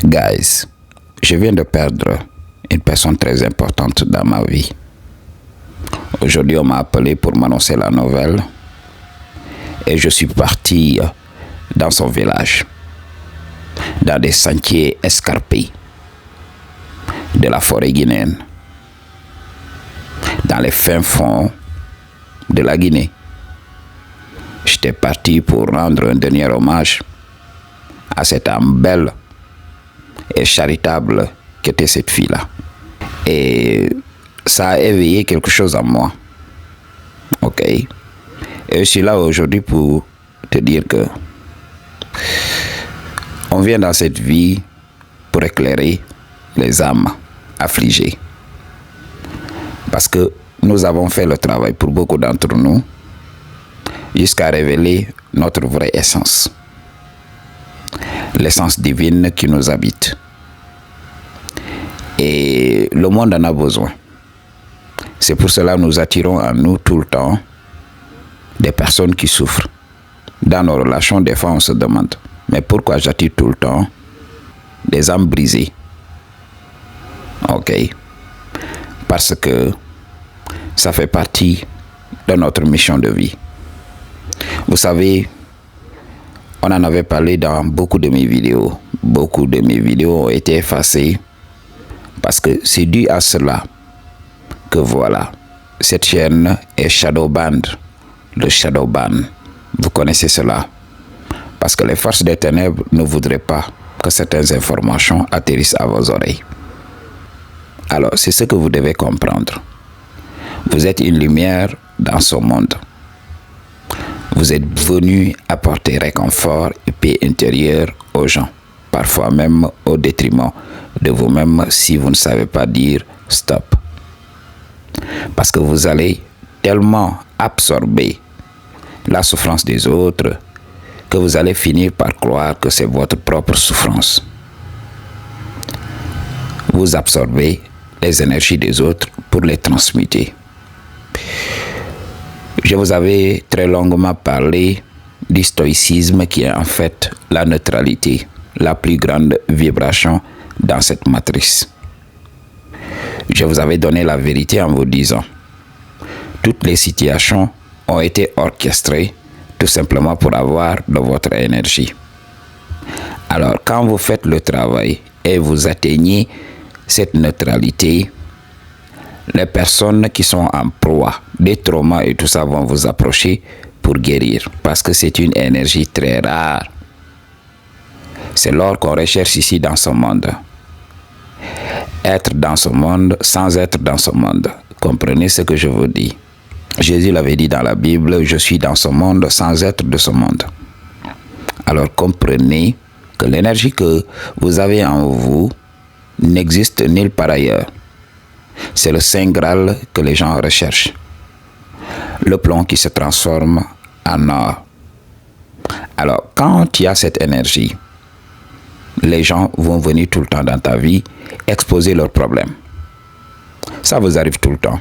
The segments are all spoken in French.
Guys, je viens de perdre une personne très importante dans ma vie. Aujourd'hui, on m'a appelé pour m'annoncer la nouvelle et je suis parti dans son village, dans des sentiers escarpés de la forêt guinéenne, dans les fins fonds de la Guinée. J'étais parti pour rendre un dernier hommage à cette âme belle et charitable qu'était cette fille-là. Et ça a éveillé quelque chose en moi. Ok? Et je suis là aujourd'hui pour te dire que on vient dans cette vie pour éclairer les âmes affligées. Parce que nous avons fait le travail pour beaucoup d'entre nous jusqu'à révéler notre vraie essence. L'essence divine qui nous habite. Et le monde en a besoin. C'est pour cela que nous attirons à nous tout le temps des personnes qui souffrent. Dans nos relations, des fois on se demande, mais pourquoi j'attire tout le temps des âmes brisées? Ok. Parce que ça fait partie de notre mission de vie. Vous savez, on en avait parlé dans beaucoup de mes vidéos. Beaucoup de mes vidéos ont été effacées parce que c'est dû à cela que voilà, cette chaîne est shadow banned. Le shadow ban, vous connaissez cela. Parce que les forces des ténèbres ne voudraient pas que certaines informations atterrissent à vos oreilles. Alors, c'est ce que vous devez comprendre. Vous êtes une lumière dans ce monde. Vous êtes venu apporter réconfort et paix intérieure aux gens, parfois même au détriment de vous-même si vous ne savez pas dire stop. Parce que vous allez tellement absorber la souffrance des autres que vous allez finir par croire que c'est votre propre souffrance. Vous absorbez les énergies des autres pour les transmuter. Je vous avais très longuement parlé du stoïcisme qui est en fait la neutralité, la plus grande vibration dans cette matrice. Je vous avais donné la vérité en vous disant toutes les situations ont été orchestrées tout simplement pour avoir de votre énergie. Alors quand vous faites le travail et vous atteignez cette neutralité, les personnes qui sont en proie des traumas et tout ça vont vous approcher pour guérir. Parce que c'est une énergie très rare. C'est l'or qu'on recherche ici dans ce monde. Être dans ce monde sans être dans ce monde. Comprenez ce que je vous dis. Jésus l'avait dit dans la Bible, je suis dans ce monde sans être de ce monde. Alors comprenez que l'énergie que vous avez en vous n'existe nulle part ailleurs. C'est le Saint Graal que les gens recherchent. Le plomb qui se transforme en or. Alors, quand il y a cette énergie, les gens vont venir tout le temps dans ta vie exposer leurs problèmes. Ça vous arrive tout le temps.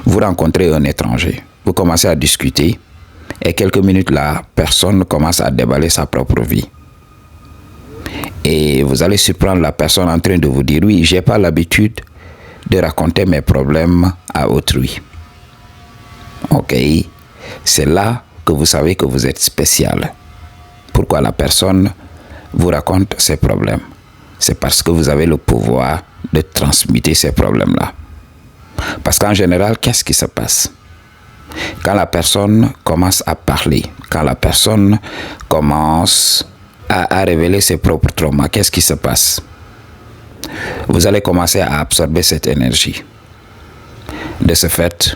Vous rencontrez un étranger, vous commencez à discuter et quelques minutes la personne commence à déballer sa propre vie. Et vous allez surprendre la personne en train de vous dire, oui, j'ai pas l'habitude de raconter mes problèmes à autrui. Ok, c'est là que vous savez que vous êtes spécial. Pourquoi la personne vous raconte ses problèmes? C'est parce que vous avez le pouvoir de transmuter ces problèmes-là. Parce qu'en général, qu'est-ce qui se passe? Quand la personne commence à parler, quand la personne commence à révéler ses propres traumas, qu'est-ce qui se passe? Vous allez commencer à absorber cette énergie. De ce fait,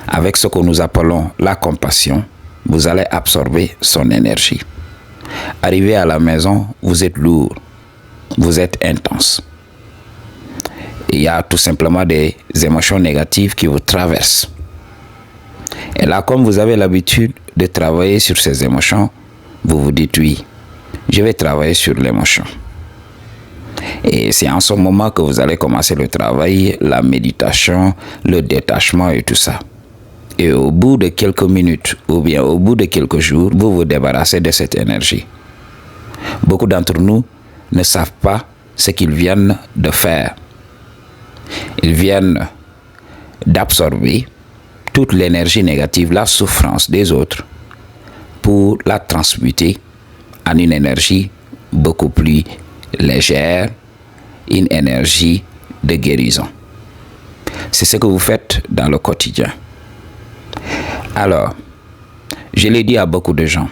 avec ce que nous appelons la compassion, vous allez absorber son énergie. Arrivé à la maison, vous êtes lourd, vous êtes intense. Il y a tout simplement des émotions négatives qui vous traversent. Et là, comme vous avez l'habitude de travailler sur ces émotions, vous vous dites oui, je vais travailler sur l'émotion. Et c'est en ce moment que vous allez commencer le travail, la méditation, le détachement et tout ça. Et au bout de quelques minutes ou bien au bout de quelques jours, vous vous débarrassez de cette énergie. Beaucoup d'entre nous ne savent pas ce qu'ils viennent de faire. Ils viennent d'absorber toute l'énergie négative, la souffrance des autres, pour la transmuter en une énergie beaucoup plus légère, une énergie de guérison. C'est ce que vous faites dans le quotidien. Alors, je l'ai dit à beaucoup de gens,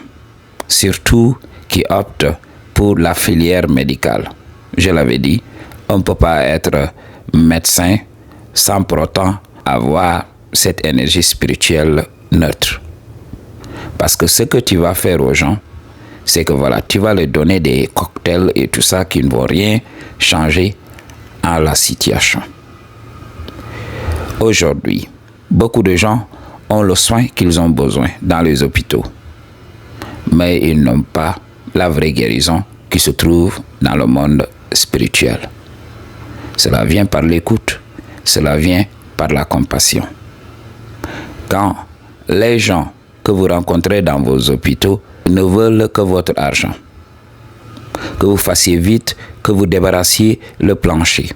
surtout qui optent pour la filière médicale. Je l'avais dit, on ne peut pas être médecin sans pour autant avoir cette énergie spirituelle neutre. Parce que ce que tu vas faire aux gens, c'est que voilà, tu vas leur donner des cocktails et tout ça qui ne vont rien changer à la situation. Aujourd'hui, beaucoup de gens ont le soin qu'ils ont besoin dans les hôpitaux, mais ils n'ont pas la vraie guérison qui se trouve dans le monde spirituel. Cela vient par l'écoute, cela vient par la compassion. Quand les gens que vous rencontrez dans vos hôpitaux ne veulent que votre argent, que vous fassiez vite, que vous débarrassiez le plancher.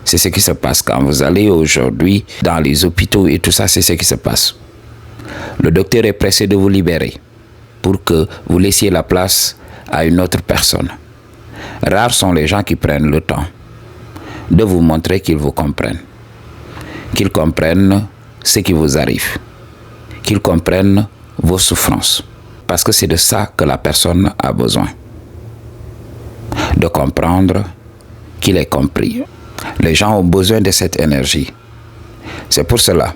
C'est ce qui se passe quand vous allez aujourd'hui dans les hôpitaux et tout ça, c'est ce qui se passe. Le docteur est pressé de vous libérer pour que vous laissiez la place à une autre personne. Rares sont les gens qui prennent le temps de vous montrer qu'ils vous comprennent, qu'ils comprennent ce qui vous arrive, qu'ils comprennent vos souffrances. Parce que c'est de ça que la personne a besoin. De comprendre qu'il est compris. Les gens ont besoin de cette énergie. C'est pour cela,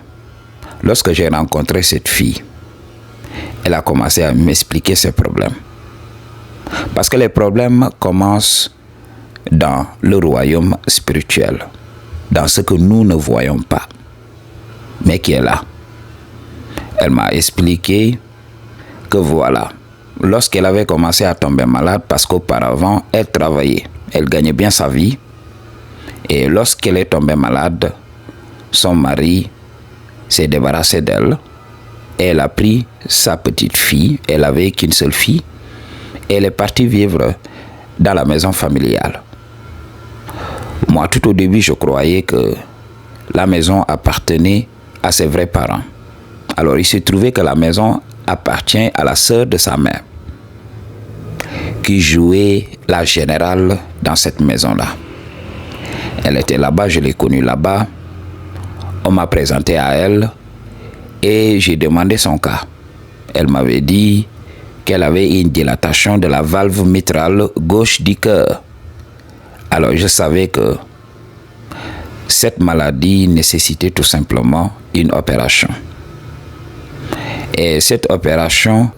lorsque j'ai rencontré cette fille, elle a commencé à m'expliquer ses problèmes. Parce que les problèmes commencent dans le royaume spirituel, dans ce que nous ne voyons pas, mais qui est là. Elle m'a expliqué que voilà, lorsqu'elle avait commencé à tomber malade, parce qu'auparavant, elle travaillait, elle gagnait bien sa vie, et lorsqu'elle est tombée malade, son mari s'est débarrassé d'elle, et elle a pris sa petite fille, elle avait qu'une seule fille, et elle est partie vivre dans la maison familiale. Moi, tout au début, je croyais que la maison appartenait à ses vrais parents. Alors, il s'est trouvé que la maison appartient à la sœur de sa mère, qui jouait la générale dans cette maison-là. Elle était là-bas, je l'ai connue là-bas. On m'a présenté à elle et j'ai demandé son cas. Elle m'avait dit qu'elle avait une dilatation de la valve mitrale gauche du cœur. Alors je savais que cette maladie nécessitait tout simplement une opération. Et cette opération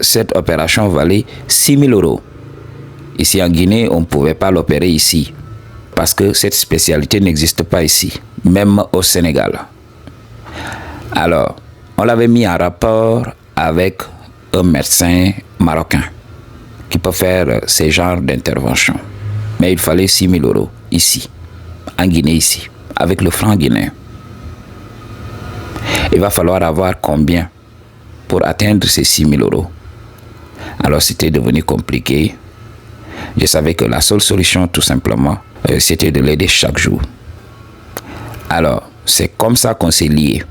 valait 6 000 €. Ici en Guinée, on ne pouvait pas l'opérer ici, parce que cette spécialité n'existe pas ici, même au Sénégal. Alors, on l'avait mis en rapport avec un médecin marocain qui peut faire ce genre d'intervention. Mais il fallait 6 000 € ici, en Guinée ici, avec le franc guinéen. Il va falloir avoir combien pour atteindre ces 6 000 €? Alors c'était devenu compliqué. Je savais que la seule solution, tout simplement, c'était de l'aider chaque jour. Alors, c'est comme ça qu'on s'est liés.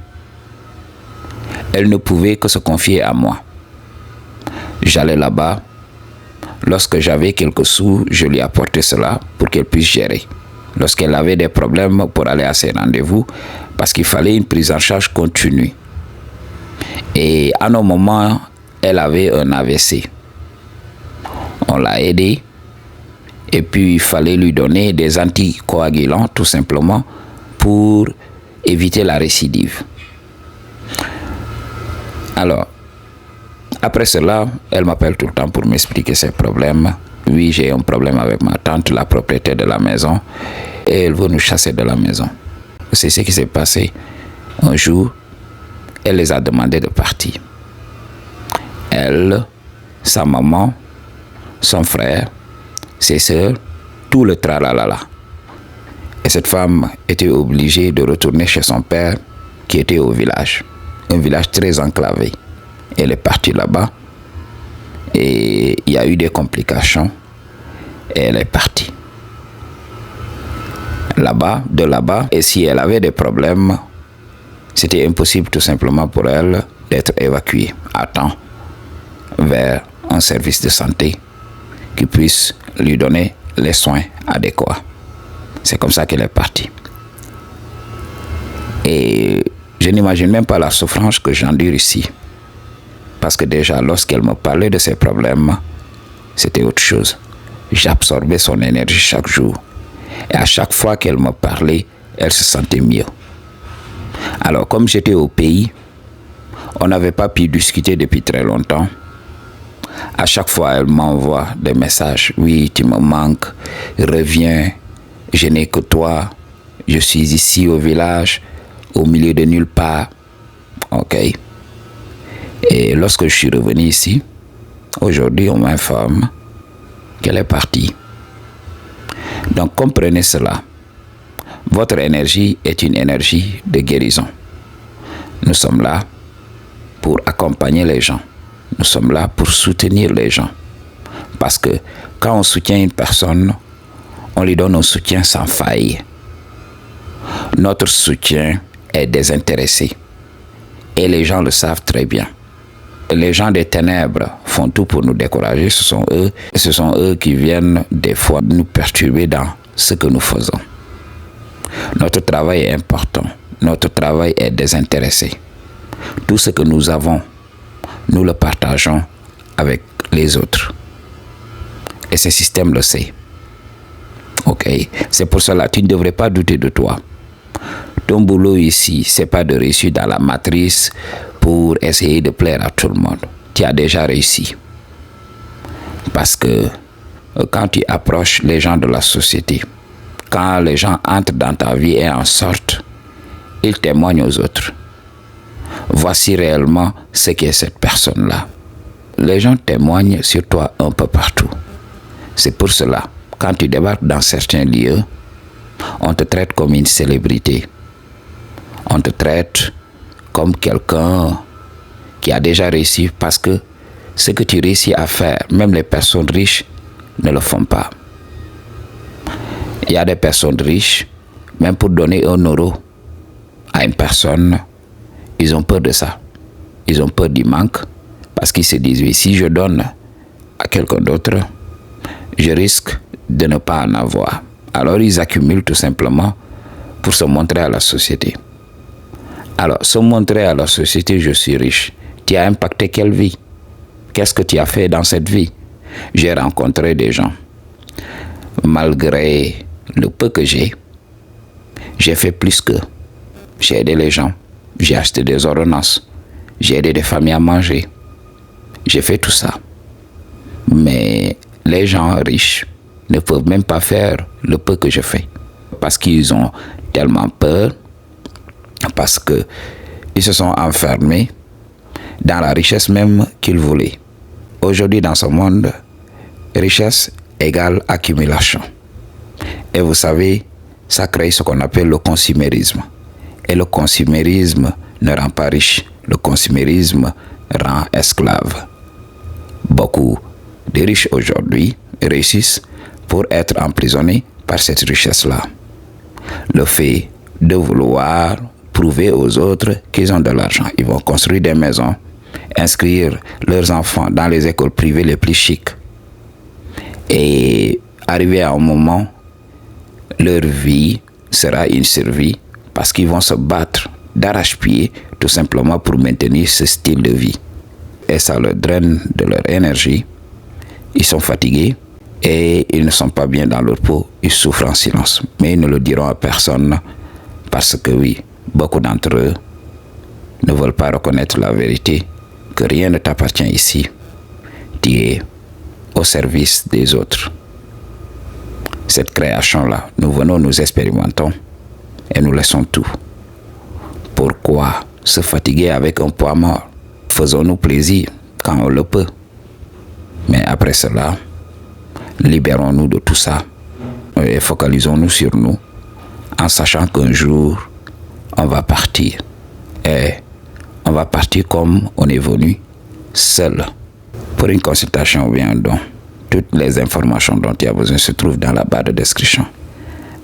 Elle ne pouvait que se confier à moi. J'allais là-bas. Lorsque j'avais quelques sous, je lui apportais cela pour qu'elle puisse gérer. Lorsqu'elle avait des problèmes pour aller à ses rendez-vous, parce qu'il fallait une prise en charge continue. Et à un moment, elle avait un AVC. On l'a aidée. Et puis, il fallait lui donner des anticoagulants, tout simplement, pour éviter la récidive. Alors, après cela, elle m'appelle tout le temps pour m'expliquer ses problèmes. Oui, j'ai un problème avec ma tante, la propriétaire de la maison, et elle veut nous chasser de la maison. C'est ce qui s'est passé. Un jour, elle les a demandé de partir. Elle, sa maman, son frère, ses sœurs, tout le tralalala. Et cette femme était obligée de retourner chez son père qui était au village. Un village très enclavé. Elle est partie là-bas et il y a eu des complications et elle est partie. là-bas, et si elle avait des problèmes, c'était impossible tout simplement pour elle d'être évacuée à temps vers un service de santé qui puisse lui donner les soins adéquats. C'est comme ça qu'elle est partie. Et je n'imagine même pas la souffrance que j'endure ici. Parce que déjà, lorsqu'elle me parlait de ses problèmes, c'était autre chose. J'absorbais son énergie chaque jour. Et à chaque fois qu'elle me parlait, elle se sentait mieux. Alors, comme j'étais au pays, on n'avait pas pu discuter depuis très longtemps. À chaque fois, elle m'envoie des messages. Oui, tu me manques, reviens, je n'ai que toi, je suis ici au village, au milieu de nulle part. Ok. Et lorsque je suis revenu ici, aujourd'hui, on m'informe qu'elle est partie. Donc, comprenez cela. Votre énergie est une énergie de guérison. Nous sommes là pour accompagner les gens. Nous sommes là pour soutenir les gens. Parce que quand on soutient une personne, on lui donne un soutien sans faille. Notre soutien est désintéressé. Et les gens le savent très bien. Les gens des ténèbres font tout pour nous décourager. Ce sont eux qui viennent des fois nous perturber dans ce que nous faisons. Notre travail est important. Notre travail est désintéressé. Tout ce que nous avons, nous le partageons avec les autres. Et ce système le sait. Ok? C'est pour cela que tu ne devrais pas douter de toi. Ton boulot ici, c'est pas de réussir dans la matrice pour essayer de plaire à tout le monde. Tu as déjà réussi. Parce que quand tu approches les gens de la société, quand les gens entrent dans ta vie et en sortent, ils témoignent aux autres. Voici réellement ce qu'est cette personne-là. Les gens témoignent sur toi un peu partout. C'est pour cela, quand tu débarques dans certains lieux, on te traite comme une célébrité. On te traite comme quelqu'un qui a déjà réussi parce que ce que tu réussis à faire, même les personnes riches ne le font pas. Il y a des personnes riches, même pour donner 1 euro à une personne, ils ont peur de ça. Ils ont peur du manque parce qu'ils se disent, oui, si je donne à quelqu'un d'autre, je risque de ne pas en avoir. Alors ils accumulent tout simplement pour se montrer à la société. Alors, se montrer à la société, je suis riche. Tu as impacté quelle vie? Qu'est-ce que tu as fait dans cette vie? J'ai rencontré des gens. Malgré le peu que j'ai fait plus qu'eux. J'ai aidé les gens. J'ai acheté des ordonnances. J'ai aidé des familles à manger. J'ai fait tout ça. Mais les gens riches ne peuvent même pas faire le peu que je fais. Parce qu'ils ont tellement peur, parce qu'ils se sont enfermés dans la richesse même qu'ils voulaient. Aujourd'hui, dans ce monde, richesse égale accumulation. Et vous savez, ça crée ce qu'on appelle le consumérisme. Et le consumérisme ne rend pas riche. Le consumérisme rend esclave. Beaucoup de riches aujourd'hui réussissent pour être emprisonnés par cette richesse-là. Le fait de vouloir prouver aux autres qu'ils ont de l'argent. Ils vont construire des maisons, inscrire leurs enfants dans les écoles privées les plus chics. Et arriver à un moment, leur vie sera une survie parce qu'ils vont se battre d'arrache-pied tout simplement pour maintenir ce style de vie. Et ça leur draine de leur énergie. Ils sont fatigués et ils ne sont pas bien dans leur peau. Ils souffrent en silence. Mais ils ne le diront à personne parce que oui, beaucoup d'entre eux ne veulent pas reconnaître la vérité, que rien ne t'appartient ici. Tu es au service des autres. Cette création-là, nous venons, nous expérimentons et nous laissons tout. Pourquoi se fatiguer avec un poids mort? Faisons-nous plaisir quand on le peut. Mais après cela, libérons-nous de tout ça et focalisons-nous sur nous en sachant qu'un jour, on va partir. Et on va partir comme on est venu, seul. Pour une consultation ou bien un don, toutes les informations dont tu as besoin se trouvent dans la barre de description.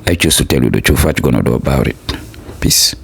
I choose to tell you the truth. What you gonna do about it? Peace.